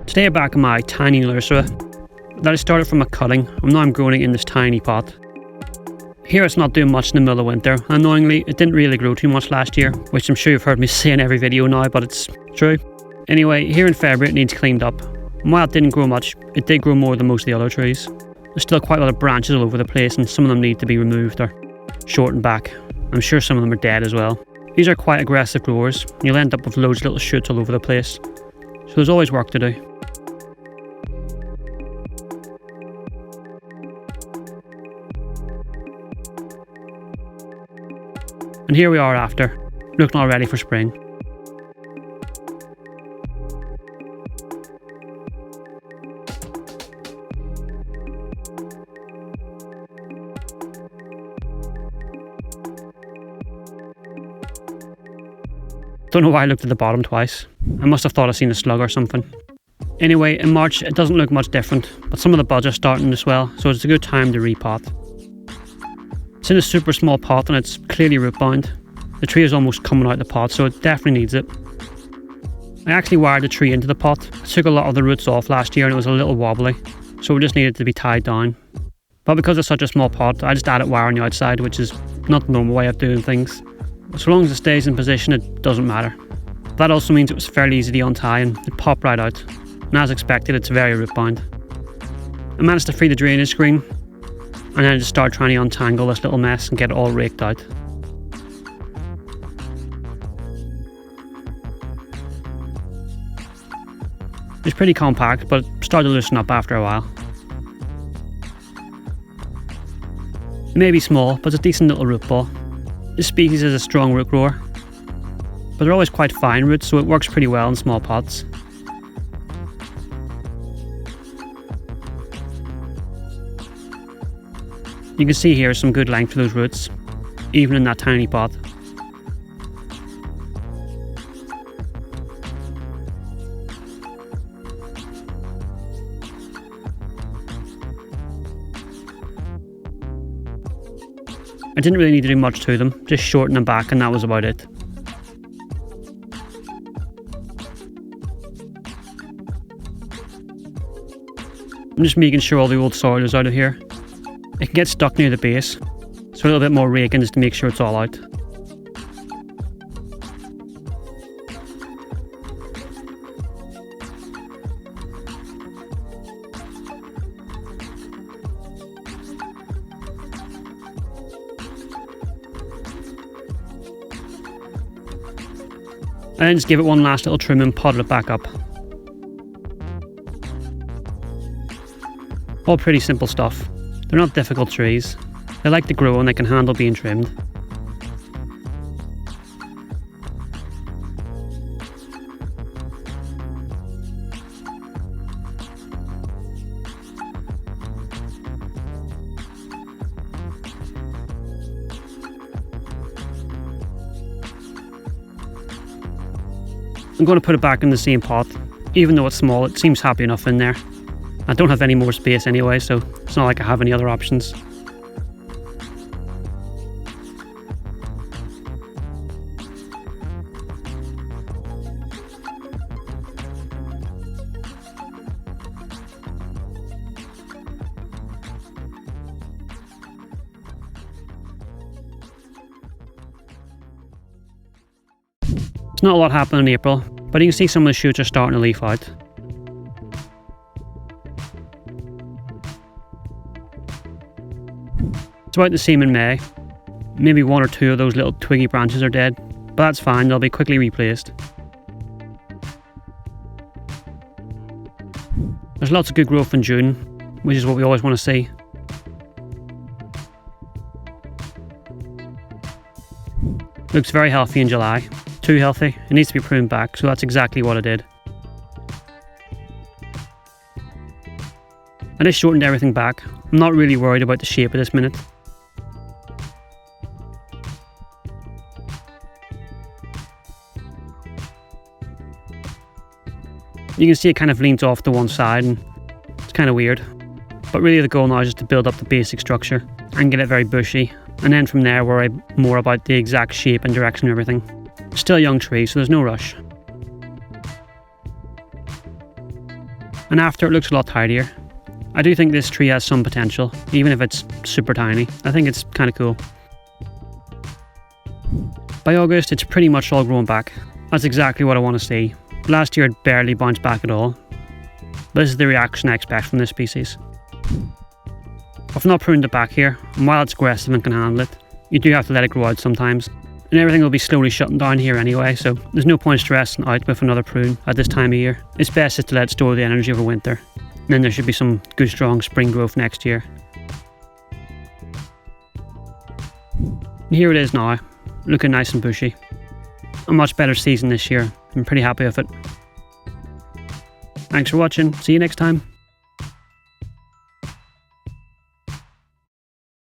Today I'm back in my tiny Lonicera that I started from a cutting, and now I'm growing it in this tiny pot. Here it's not doing much in the middle of winter. Annoyingly, it didn't really grow too much last year, which I'm sure you've heard me say in every video now, but it's true. Anyway, here in February it needs cleaned up. And while it didn't grow much, it did grow more than most of the other trees. There's still quite a lot of branches all over the place, and some of them need to be removed or shortened back. I'm sure some of them are dead as well. These are quite aggressive growers. You'll end up with loads of little shoots all over the place. So there's always work to do. And here we are after, looking all ready for spring. Don't know why I looked at the bottom twice. I must have thought I'd seen a slug or something. Anyway, in March it doesn't look much different, but some of the buds are starting to swell, so it's a good time to repot. It's in a super small pot and it's clearly root bound. The tree is almost coming out the pot, so it definitely needs it. I actually wired the tree into the pot. I took a lot of the roots off last year and it was a little wobbly, so it just needed to be tied down. But because it's such a small pot, I just added wire on the outside, which is not the normal way of doing things. So long as it stays in position, it doesn't matter. That also means it was fairly easy to untie and it popped right out. And as expected, it's very root bound. I managed to free the drainage screen, and then I just started trying to untangle this little mess and get it all raked out. It's pretty compact, but it started to loosen up after a while. It may be small, but it's a decent little root ball. This species is a strong root grower, but they're always quite fine roots, so it works pretty well in small pots. You can see here some good length for those roots, even in that tiny pot. I didn't really need to do much to them, just shorten them back and that was about it. I'm just making sure all the old soil is out of here. It can get stuck near the base, so a little bit more raking just to make sure it's all out. And then just give it one last little trim and potted it back up. All pretty simple stuff. They're not difficult trees. They like to grow and they can handle being trimmed. I'm going to put it back in the same pot. Even though it's small, it seems happy enough in there. I don't have any more space anyway, so it's not like I have any other options. It's not a lot happened in April, but you can see some of the shoots are starting to leaf out. It's about the same in May. Maybe one or two of those little twiggy branches are dead, but that's fine, they'll be quickly replaced. There's lots of good growth in June, which is what we always want to see. Looks very healthy in July. Too healthy, it needs to be pruned back, so that's exactly what I did. I just shortened everything back. I'm not really worried about the shape at this minute. You can see it kind of leans off to one side and it's kind of weird. But really the goal now is just to build up the basic structure and get it very bushy, and then from there worry more about the exact shape and direction of everything. It's still a young tree, so there's no rush. and after it looks a lot tidier. I do think this tree has some potential, even if it's super tiny. I think it's kind of cool. By August, it's pretty much all grown back. That's exactly what I want to see. Last year it barely bounced back at all. This is the reaction I expect from this species. I've not pruned it back here, and while it's aggressive and can handle it, you do have to let it grow out sometimes. And everything will be slowly shutting down here anyway, so there's no point stressing out with another prune at this time of year. It's best just to let it store the energy over winter. And then there should be some good strong spring growth next year. And here it is now, looking nice and bushy. A much better season this year. I'm pretty happy with it. Thanks for watching. See you next time.